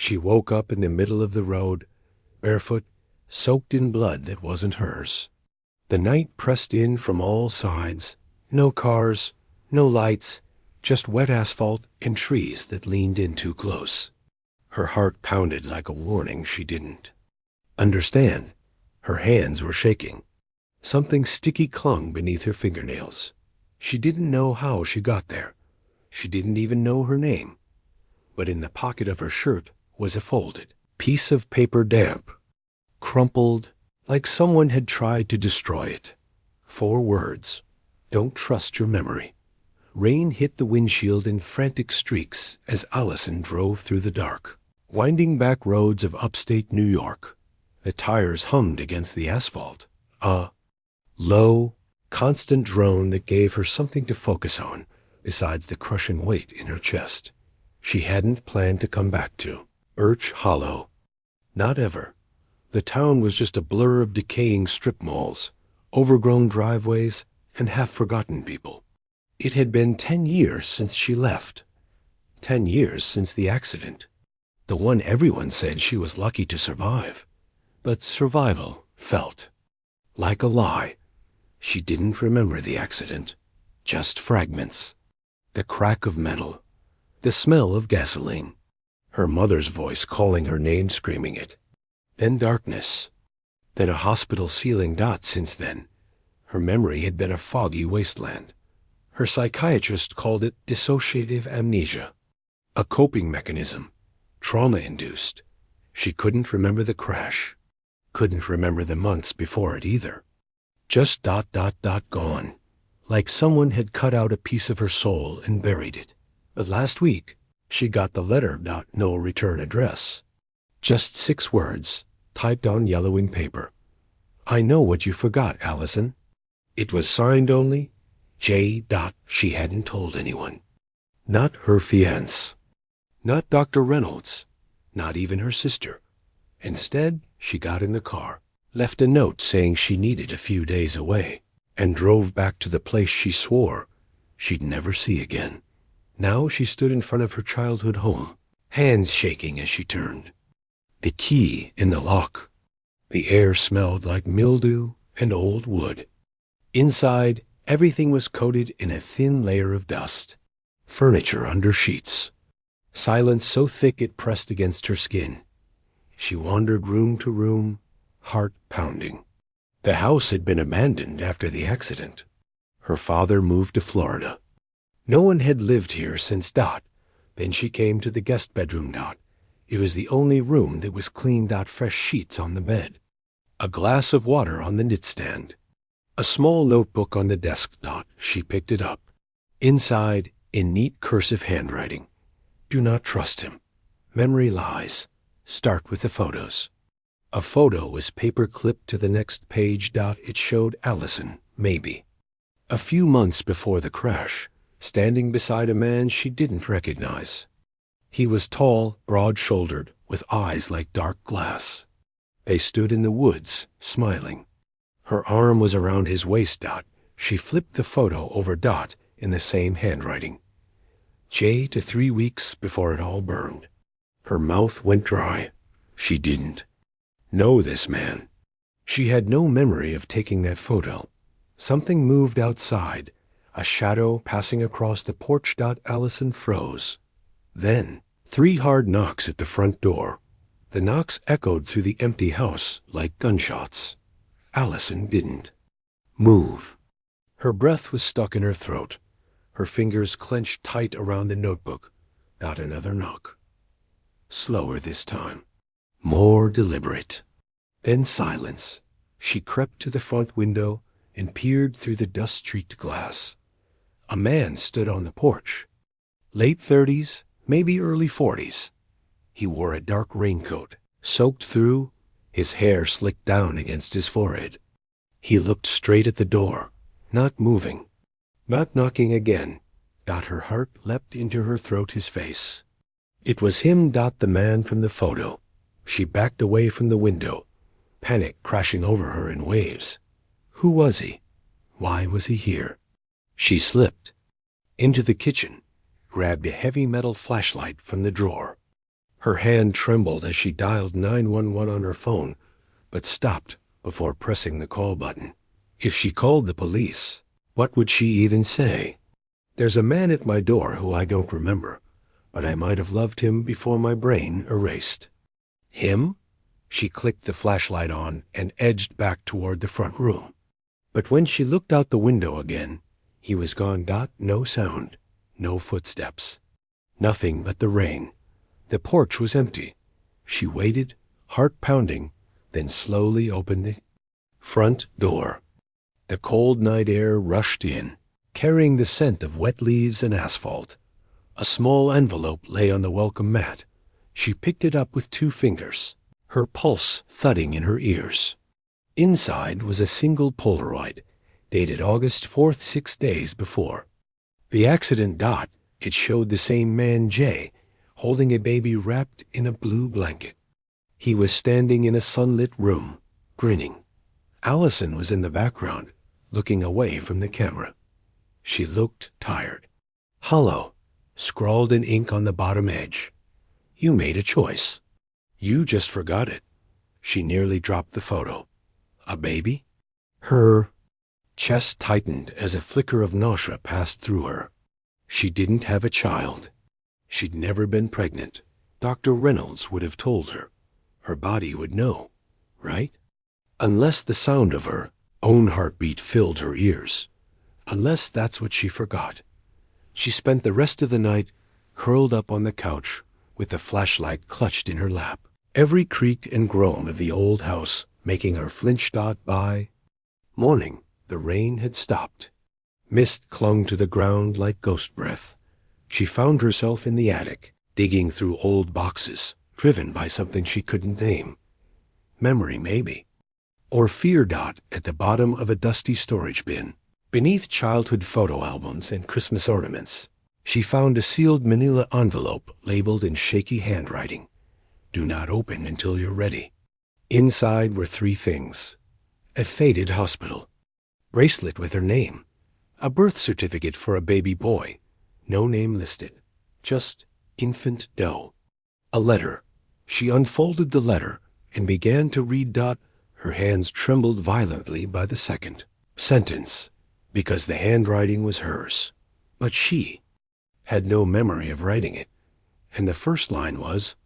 She woke up in the middle of the road, barefoot, soaked in blood that wasn't hers. The night pressed in from all sides. No cars, no lights, just wet asphalt and trees that leaned in too close. Her heart pounded like a warning she didn't understand. Her hands were shaking. Something sticky clung beneath her fingernails. She didn't know how she got there. She didn't even know her name. But in the pocket of her shirt was a folded piece of paper, damp, crumpled, like someone had tried to destroy it. 4 words. Don't trust your memory. Rain hit the windshield in frantic streaks as Allison drove through the dark, winding back roads of upstate New York. The tires hummed against the asphalt. A low, constant drone that gave her something to focus on, besides the crushing weight in her chest. She hadn't planned to come back to Birch Hollow. Not ever. The town was just a blur of decaying strip malls, overgrown driveways, and half-forgotten people. It had been 10 years since she left. 10 years since the accident. The one everyone said she was lucky to survive. But survival felt like a lie. She didn't remember the accident. Just fragments. The crack of metal. The smell of gasoline. Her mother's voice calling her name, screaming it. Then darkness. Then a hospital ceiling. Since then, her memory had been a foggy wasteland. Her psychiatrist called it dissociative amnesia. A coping mechanism. Trauma-induced. She couldn't remember the crash. Couldn't remember the months before it either. Just gone. Like someone had cut out a piece of her soul and buried it. But last week, she got the letter. No return address. Just 6 words, typed on yellowing paper. I know what you forgot, Allison. It was signed only J. She hadn't told anyone. Not her fiancé. Not Dr. Reynolds. Not even her sister. Instead, she got in the car, left a note saying she needed a few days away, and drove back to the place she swore she'd never see again. Now she stood in front of her childhood home, hands shaking as she turned. The key in the lock. The air smelled like mildew and old wood. Inside, everything was coated in a thin layer of dust. Furniture under sheets. Silence so thick it pressed against her skin. She wandered room to room, heart pounding. The house had been abandoned after the accident. Her father moved to Florida. No one had lived here since Then she came to the guest bedroom. It was the only room that was clean. Fresh sheets on the bed. A glass of water on the nightstand. A small notebook on the desk. She picked it up. Inside, in neat cursive handwriting. Do not trust him. Memory lies. Start with the photos. A photo was paper clipped to the next page. It showed Allison, maybe. A few months before the crash, standing beside a man she didn't recognize. He was tall, broad-shouldered, with eyes like dark glass. They stood in the woods, smiling. Her arm was around his waist. She flipped the photo over. In the same handwriting. J to 3 weeks before it all burned. Her mouth went dry. She didn't know this man. She had no memory of taking that photo. Something moved outside, a shadow passing across the porch. Allison froze. Then, 3 hard knocks at the front door. The knocks echoed through the empty house like gunshots. Allison didn't move. Her breath was stuck in her throat. Her fingers clenched tight around the notebook. Another knock. Slower this time. More deliberate. Then silence. She crept to the front window and peered through the dust-streaked glass. A man stood on the porch. Late 30s, maybe early 40s. He wore a dark raincoat, soaked through, his hair slicked down against his forehead. He looked straight at the door, not moving, not knocking again. Her heart leapt into her throat. His face. It was him. The man from the photo. She backed away from the window, panic crashing over her in waves. Who was he? Why was he here? She slipped into the kitchen, grabbed a heavy metal flashlight from the drawer. Her hand trembled as she dialed 911 on her phone, but stopped before pressing the call button. If she called the police, what would she even say? There's a man at my door who I don't remember, but I might have loved him before my brain erased. Him? She clicked the flashlight on and edged back toward the front room. But when she looked out the window again, he was gone. No sound, no footsteps, nothing but the rain. The porch was empty. She waited, heart pounding, then slowly opened the front door. The cold night air rushed in, carrying the scent of wet leaves and asphalt. A small envelope lay on the welcome mat. She picked it up with 2 fingers, her pulse thudding in her ears. Inside was a single Polaroid, dated August 4th, 6 days before. The accident. It showed the same man, Jay, holding a baby wrapped in a blue blanket. He was standing in a sunlit room, grinning. Allison was in the background, looking away from the camera. She looked tired. Hollow, scrawled in ink on the bottom edge. You made a choice. You just forgot it. She nearly dropped the photo. A baby? Her chest tightened as a flicker of nausea passed through her. She didn't have a child. She'd never been pregnant. Dr. Reynolds would have told her. Her body would know, right? Unless the sound of her own heartbeat filled her ears. Unless that's what she forgot. She spent the rest of the night curled up on the couch with the flashlight clutched in her lap. Every creak and groan of the old house making her flinch. By morning, the rain had stopped. Mist clung to the ground like ghost breath. She found herself in the attic, digging through old boxes, driven by something she couldn't name. Memory, maybe. Or fear. At the bottom of a dusty storage bin, beneath childhood photo albums and Christmas ornaments, she found a sealed manila envelope labeled in shaky handwriting. Do not open until you're ready. Inside were 3 things. A faded hospital bracelet with her name, a birth certificate for a baby boy, no name listed, just infant Doe. A letter. She unfolded the letter and began to read. Her hands trembled violently by the second sentence, because the handwriting was hers. But she had no memory of writing it. And the first line was,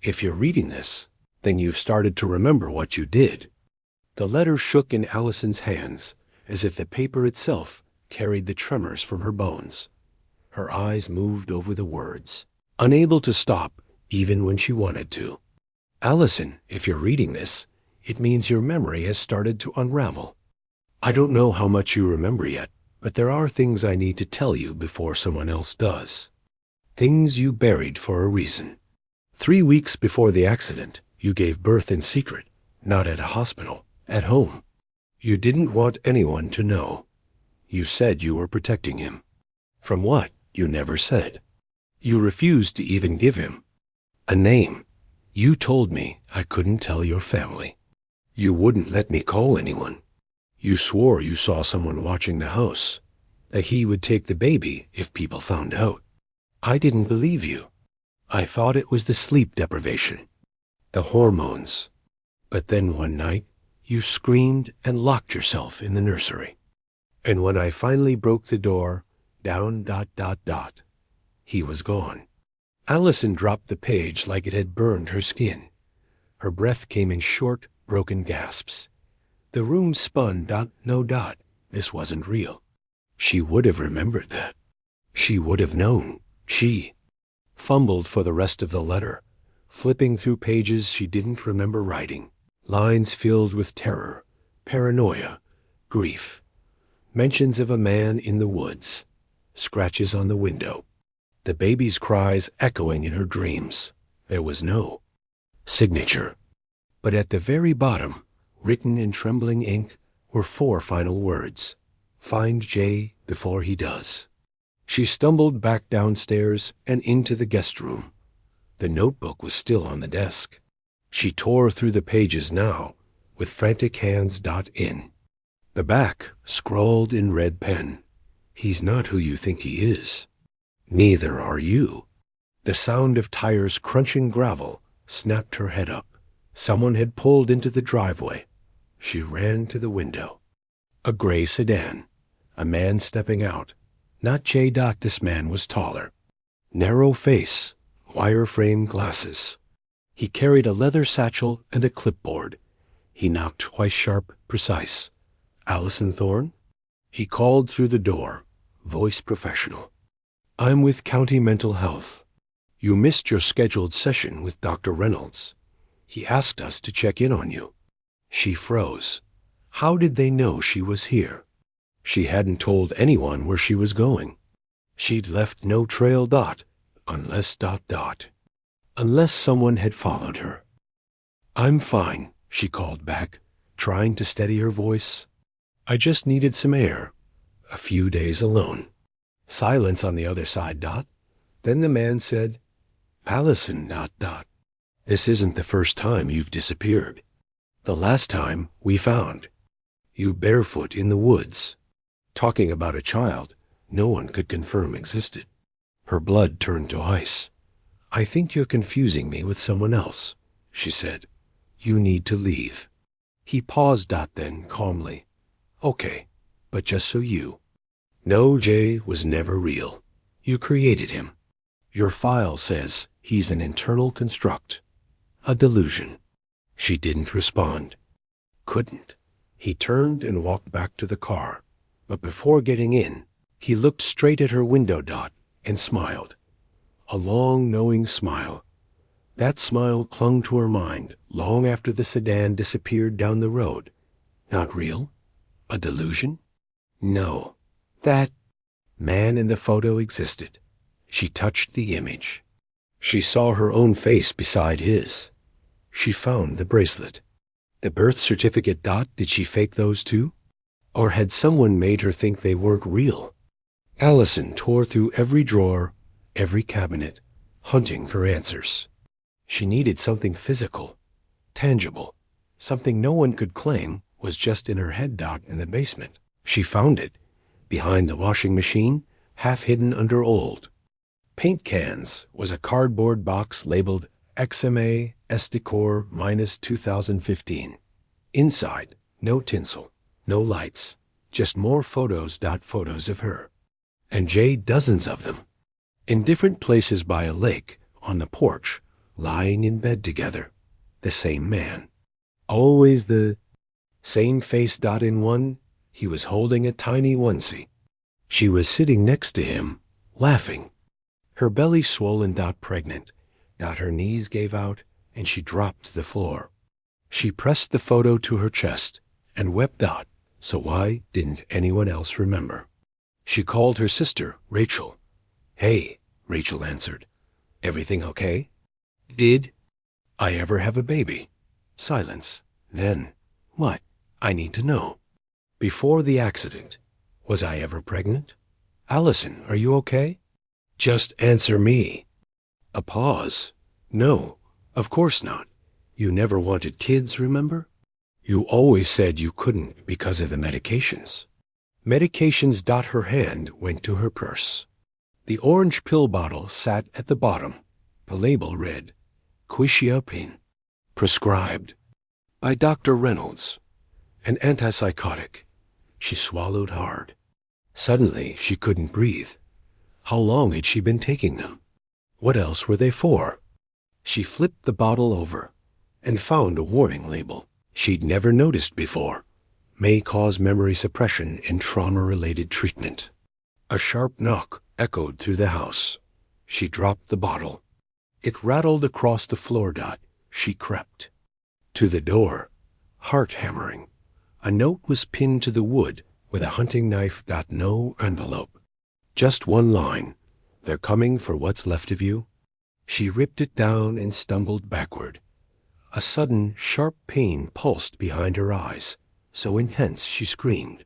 if you're reading this, then you've started to remember what you did. The letter shook in Allison's hands, as if the paper itself carried the tremors from her bones. Her eyes moved over the words, unable to stop even when she wanted to. Allison, if you're reading this, it means your memory has started to unravel. I don't know how much you remember yet, but there are things I need to tell you before someone else does. Things you buried for a reason. 3 weeks before the accident, you gave birth in secret, not at a hospital, at home. You didn't want anyone to know. You said you were protecting him. From what, you never said. You refused to even give him a name. You told me I couldn't tell your family. You wouldn't let me call anyone. You swore you saw someone watching the house, that he would take the baby if people found out. I didn't believe you. I thought it was the sleep deprivation, the hormones. But then one night, you screamed and locked yourself in the nursery. And when I finally broke the door, down. He was gone. Allison dropped the page like it had burned her skin. Her breath came in short, broken gasps. The room spun. No. This wasn't real. She would have remembered that. She would have known. She fumbled for the rest of the letter, flipping through pages she didn't remember writing, lines filled with terror, paranoia, grief, mentions of a man in the woods, scratches on the window, the baby's cries echoing in her dreams. There was no signature. But at the very bottom, written in trembling ink, were 4 final words. Find Jay before he does. She stumbled back downstairs and into the guest room. The notebook was still on the desk. She tore through the pages now, with frantic hands. In the back, scrawled in red pen, he's not who you think he is. Neither are you. The sound of tires crunching gravel snapped her head up. Someone had pulled into the driveway. She ran to the window. A gray sedan. A man stepping out. Not J. This man was taller. Narrow face, wire-frame glasses. He carried a leather satchel and a clipboard. He knocked twice sharp, precise. Allison Thorne? He called through the door, voice professional. I'm with County Mental Health. You missed your scheduled session with Dr. Reynolds. He asked us to check in on you. She froze. How did they know she was here? She hadn't told anyone where she was going. She'd left no trail unless ... Unless someone had followed her. I'm fine, she called back, trying to steady her voice. I just needed some air. A few days alone. Silence on the other side, Then the man said, Allison ... This isn't the first time you've disappeared. The last time we found you barefoot in the woods. Talking about a child no one could confirm existed. Her blood turned to ice. I think you're confusing me with someone else, she said. You need to leave. He paused, then calmly. Okay, but just so you. No, Jay was never real. You created him. Your file says he's an internal construct. A delusion. She didn't respond. Couldn't. He turned and walked back to the car. But before getting in, he looked straight at her window, and smiled. A long, knowing smile. That smile clung to her mind long after the sedan disappeared down the road. Not real? A delusion? No. That man in the photo existed. She touched the image. She saw her own face beside his. She found the bracelet. The birth certificate. Did she fake those too? Or had someone made her think they weren't real? Allison tore through every drawer, every cabinet, hunting for answers. She needed something physical, tangible, something no one could claim was just in her head, in the basement. She found it, behind the washing machine, half hidden under old paint cans, was a cardboard box labeled XMA S-Decor -2015. Inside, no tinsel, no lights, just more photos. Photos of her. And Jay, dozens of them. In different places by a lake, on the porch, lying in bed together. The same man. Always the same face. In one, he was holding a tiny onesie. She was sitting next to him, laughing. Her belly swollen. Pregnant. Her knees gave out, and she dropped to the floor. She pressed the photo to her chest and wept. So why didn't anyone else remember? She called her sister, Rachel. Hey, Rachel answered. Everything okay? Did I ever have a baby? Silence. Then, what? I need to know. Before the accident, was I ever pregnant? Allison, are you okay? Just answer me. A pause. No, of course not. You never wanted kids, remember? You always said you couldn't because of the medications. Medications. Her hand went to her purse. The orange pill bottle sat at the bottom. The label read, Quetiapine, prescribed by Dr. Reynolds, an antipsychotic. She swallowed hard. Suddenly, she couldn't breathe. How long had she been taking them? What else were they for? She flipped the bottle over and found a warning label she'd never noticed before. May cause memory suppression and trauma-related treatment. A sharp knock echoed through the house. She dropped the bottle. It rattled across the floor. She crept to the door, heart hammering. A note was pinned to the wood with a hunting knife. No envelope. Just one line. They're coming for what's left of you. She ripped it down and stumbled backward. A sudden, sharp pain pulsed behind her eyes, so intense she screamed.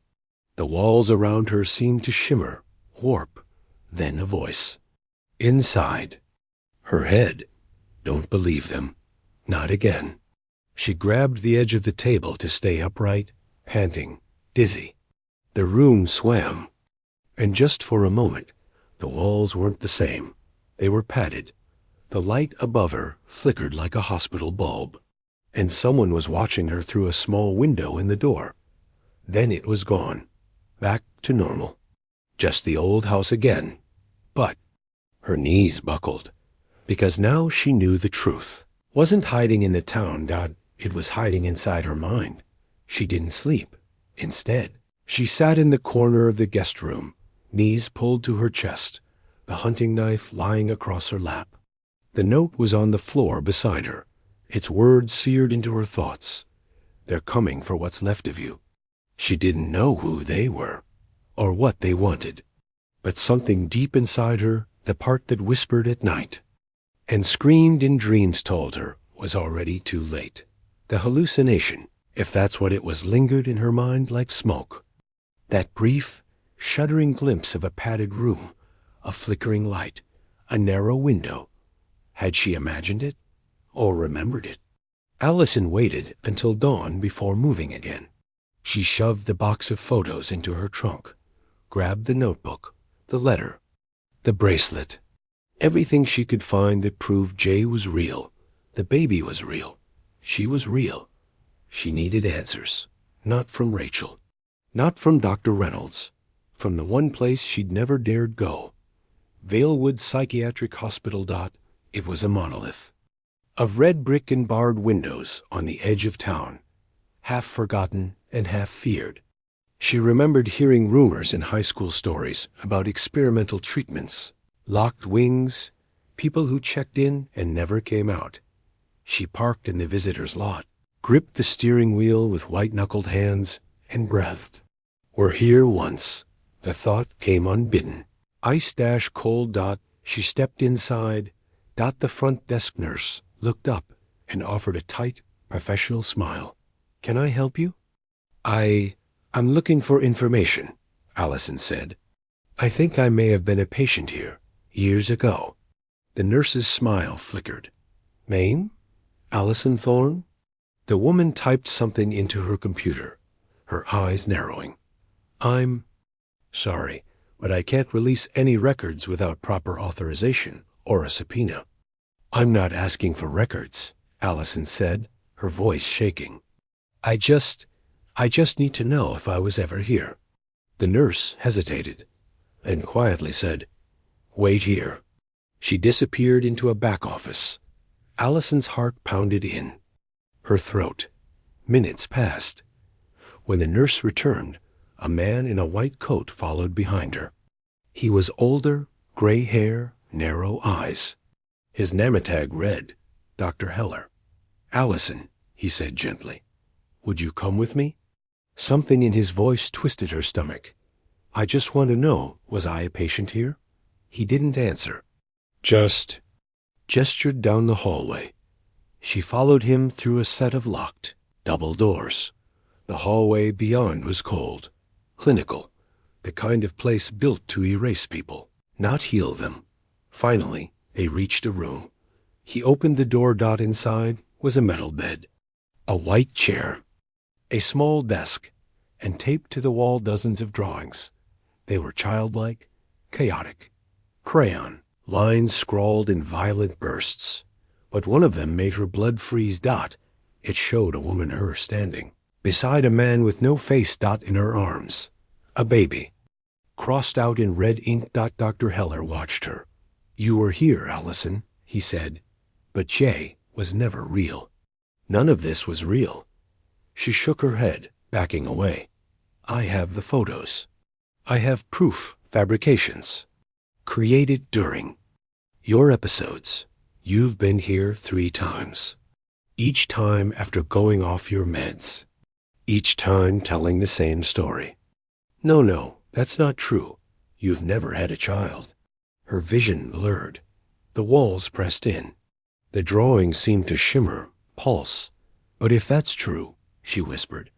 The walls around her seemed to shimmer, warp. Then a voice. Inside. Her head. Don't believe them. Not again. She grabbed the edge of the table to stay upright, panting, dizzy. The room swam. And just for a moment, the walls weren't the same. They were padded, The light above her flickered like a hospital bulb, and someone was watching her through a small window in the door. Then it was gone, back to normal. Just the old house again. But her knees buckled, because now she knew the truth. Wasn't hiding in the town, it was hiding inside her mind. She didn't sleep. Instead, she sat in the corner of the guest room, knees pulled to her chest, the hunting knife lying across her lap. The note was on the floor beside her, its words seared into her thoughts. They're coming for what's left of you. She didn't know who they were, or what they wanted, but something deep inside her, the part that whispered at night and screamed in dreams, told her was already too late. The hallucination, if that's what it was, lingered in her mind like smoke. That brief, shuddering glimpse of a padded room, a flickering light, a narrow window. Had she imagined it, or remembered it? Allison waited until dawn before moving again. She shoved the box of photos into her trunk, grabbed the notebook, the letter, the bracelet, everything she could find that proved Jay was real, the baby was real, she was real. She needed answers, not from Rachel, not from Dr. Reynolds, from the one place she'd never dared go. Valewood Psychiatric Hospital. It was a monolith of red brick and barred windows on the edge of town, half forgotten and half feared. She remembered hearing rumors in high school stories about experimental treatments, locked wings, people who checked in and never came out. She parked in the visitor's lot, gripped the steering wheel with white-knuckled hands, and breathed. We're here once. The thought came unbidden. Ice-cold. She stepped inside. The front desk nurse looked up and offered a tight, professional smile. Can I help you? I'm looking for information, Allison said. I think I may have been a patient here years ago. The nurse's smile flickered. Name? Allison Thorne? The woman typed something into her computer, her eyes narrowing. I'm sorry, but I can't release any records without proper authorization or a subpoena. I'm not asking for records, Allison said, her voice shaking. I just need to know if I was ever here. The nurse hesitated and quietly said, Wait here. She disappeared into a back office. Allison's heart pounded in her throat. Minutes passed. When the nurse returned, a man in a white coat followed behind her. He was older, gray hair, narrow eyes. His name tag read, Dr. Heller. Allison, he said gently, would you come with me? Something in his voice twisted her stomach. I just want to know, was I a patient here? He didn't answer. Just gestured down the hallway. She followed him through a set of locked, double doors. The hallway beyond was cold, clinical, the kind of place built to erase people, not heal them. Finally, they reached a room. He opened the door. Inside was a metal bed, a white chair, a small desk, and taped to the wall dozens of drawings. They were childlike, chaotic, crayon, lines scrawled in violent bursts. But one of them made her blood freeze. It showed a woman, her, standing beside a man with no face. In her arms, a baby, crossed out in red ink. Dr. Heller watched her. You were here, Allison, he said, but Jay was never real. None of this was real. She shook her head, backing away. I have the photos. I have proof, fabrications, created during your episodes. You've been here 3 times. Each time after going off your meds. Each time telling the same story. No, that's not true. You've never had a child. Her vision blurred. The walls pressed in. The drawings seemed to shimmer, pulse. But if that's true, she whispered,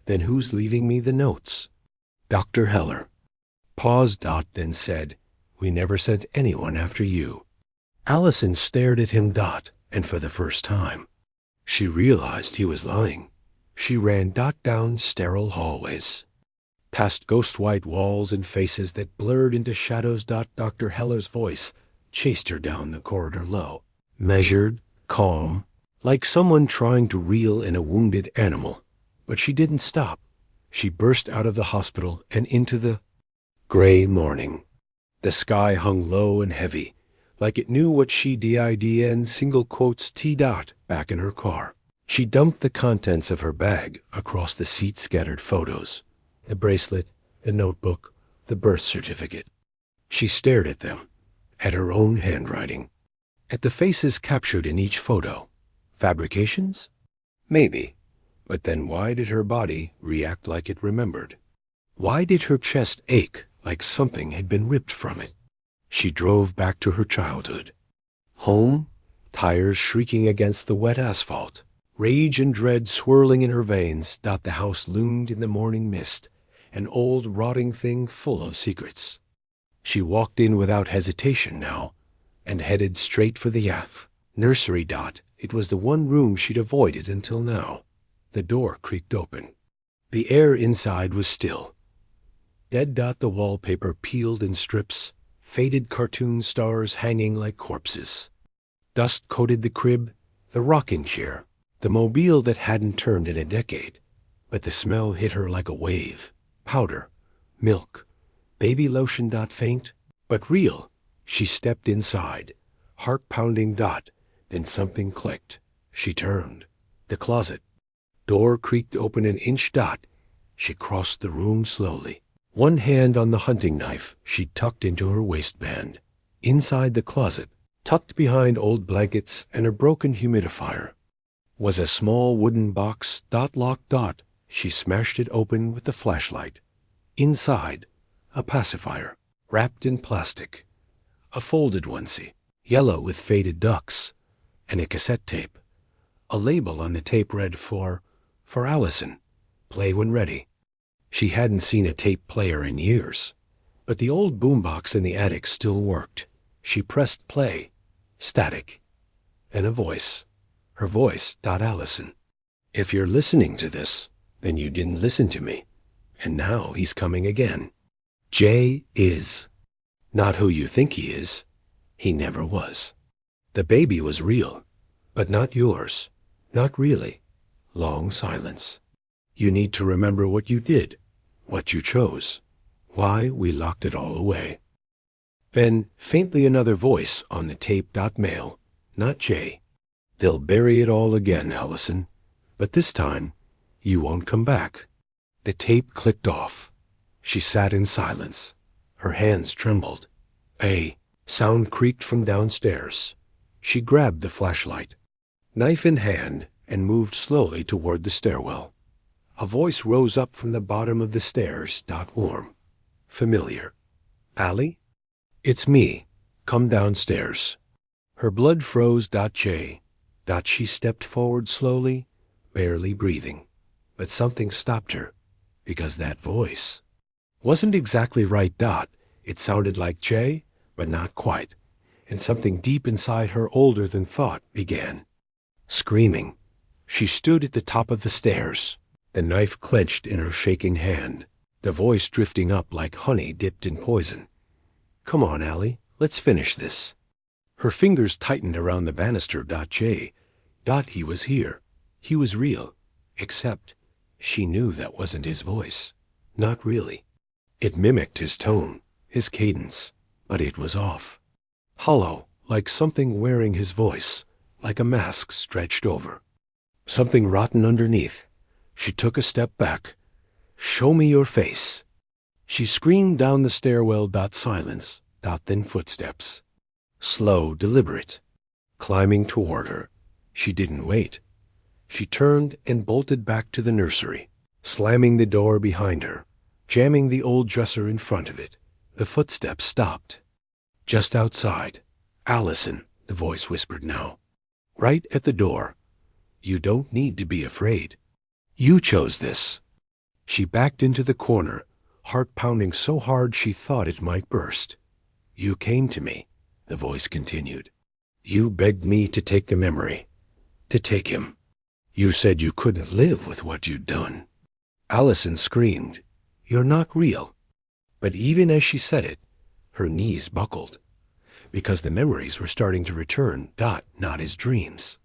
then who's leaving me the notes? Dr. Heller paused. Then said, we never sent anyone after you. Allison stared at him. And for the first time, she realized he was lying. She ran. Down sterile hallways, past ghost white walls and faces that blurred into shadows. Dr. Heller's voice chased her down the corridor low. measured, calm, like someone trying to reel in a wounded animal. But she didn't stop. She burst out of the hospital and into the gray morning. The sky hung low and heavy, like it knew what she did single quotes T dot back in her car. She dumped the contents of her bag across the seat-scattered photos, the bracelet, the notebook, the birth certificate. She stared at them, at her own handwriting, at the faces captured in each photo. Fabrications? Maybe. But then why did her body react like it remembered? Why did her chest ache like something had been ripped from it? She drove back to her childhood. Home, tires shrieking against the wet asphalt. Rage and dread swirling in her veins. The house loomed in the morning mist, an old rotting thing full of secrets. She walked in without hesitation now, and headed straight for the yacht. Nursery. It was the one room she'd avoided until now. The door creaked open. The air inside was still. Dead. The wallpaper peeled in strips, faded cartoon stars hanging like corpses. Dust coated the crib, the rocking chair, the mobile that hadn't turned in a decade, but the smell hit her like a wave. Powder, milk, baby lotion. Faint, but real. She stepped inside, heart pounding. Then something clicked. She turned. The closet. Door creaked open an inch. She crossed the room slowly. One hand on the hunting knife she tucked into her waistband. Inside the closet, tucked behind old blankets and a broken humidifier, was a small wooden box. Locked. She smashed it open with the flashlight. Inside, a pacifier, wrapped in plastic. A folded onesie, yellow with faded ducks, and a cassette tape. A label on the tape read for Allison. Play when ready. She hadn't seen a tape player in years, but the old boombox in the attic still worked. She pressed play. Static. Then a voice. Her voice. Allison. If you're listening to this, then you didn't listen to me. And now he's coming again. Jay is not who you think he is. He never was. The baby was real, but not yours. Not really. Long silence. You need to remember what you did, what you chose, why we locked it all away. Then, faintly another voice on the tape. Mail, not Jay. They'll bury it all again, Allison. But this time, you won't come back. The tape clicked off. She sat in silence. Her hands trembled. A sound creaked from downstairs. She grabbed the flashlight, knife in hand, and moved slowly toward the stairwell. A voice rose up from the bottom of the stairs. Warm. Familiar. Allie? It's me. Come downstairs. Her blood froze. Jay. She stepped forward slowly, barely breathing. But something stopped her, because that voice wasn't exactly right. It sounded like Jay, but not quite. And something deep inside her, older than thought, began screaming. She stood at the top of the stairs, the knife clenched in her shaking hand, the voice drifting up like honey dipped in poison. Come on, Allie, let's finish this. Her fingers tightened around the banister. Jay. He was here. He was real. Except she knew that wasn't his voice. Not really. It mimicked his tone, his cadence, but it was off. Hollow, like something wearing his voice, like a mask stretched over. Something rotten underneath. She took a step back. Show me your face. She screamed down the stairwell. Silence. Then footsteps. Slow, deliberate. Climbing toward her. She didn't wait. She turned and bolted back to the nursery, slamming the door behind her, jamming the old dresser in front of it. The footsteps stopped. Just outside. Allison, the voice whispered now. Right at the door. You don't need to be afraid. You chose this. She backed into the corner, heart pounding so hard she thought it might burst. You came to me, the voice continued. You begged me to take the memory, to take him. You said you couldn't live with what you'd done. Allison screamed, You're not real. But even as she said it, her knees buckled. because the memories were starting to return, not as dreams,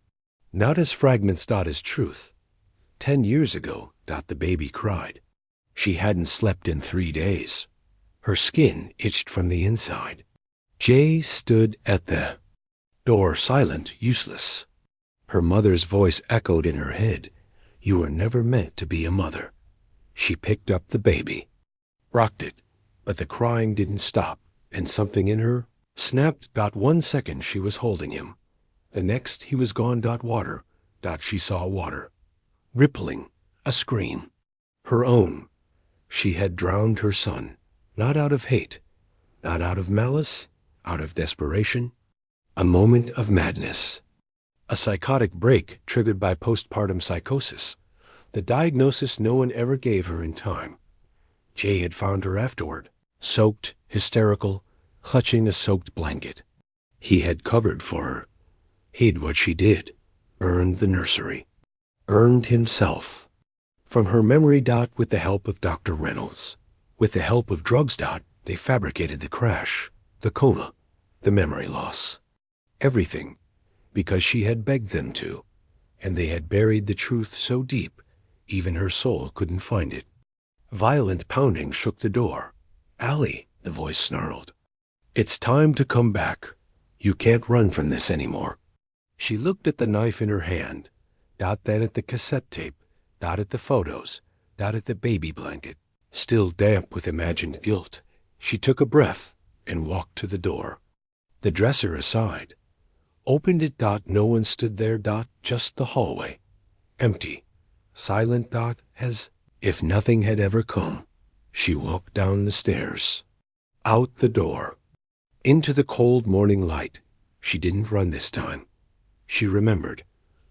not as fragments, as truth. 10 years ago, the baby cried. She hadn't slept in 3 days. Her skin itched from the inside. Jay stood at the door, silent, useless. Her mother's voice echoed in her head. You were never meant to be a mother. She picked up the baby, rocked it, but the crying didn't stop, and something in her snapped. 1 second she was holding him. The next he was gone. Water. She saw water. Rippling. A scream. Her own. She had drowned her son, not out of hate, not out of malice, out of desperation. A moment of madness. A psychotic break triggered by postpartum psychosis. The diagnosis no one ever gave her in time. Jay had found her afterward, soaked, hysterical, clutching a soaked blanket. He had covered for her, hid what she did, earned the nursery, earned himself. From her memory. With the help of Dr. Reynolds, with the help of drugs. They fabricated the crash, the coma, the memory loss. Everything, because she had begged them to, and they had buried the truth so deep, even her soul couldn't find it. Violent pounding shook the door. Allie, the voice snarled. It's time to come back. You can't run from this anymore. She looked at the knife in her hand, then at the cassette tape, at the photos, at the baby blanket. Still damp with imagined guilt, she took a breath and walked to the door. The dresser aside, opened it. No one stood there. Just the hallway, empty, silent. As if nothing had ever come. She walked down the stairs, out the door, into the cold morning light. She didn't run this time. She remembered.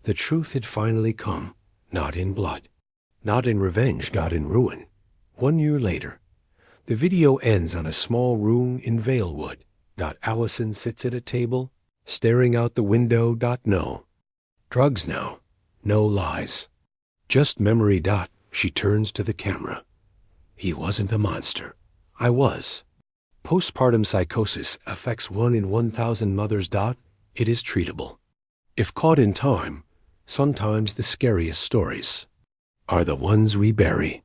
The truth had finally come, not in blood, not in revenge, not in ruin. 1 year later, the video ends on a small room in Valewood. Allison sits at a table, staring out the window. No drugs now, no lies, just memory. She turns to the camera. He wasn't a monster. I was. Postpartum psychosis affects 1 in 1,000 mothers. It is treatable. If caught in time, sometimes the scariest stories are the ones we bury.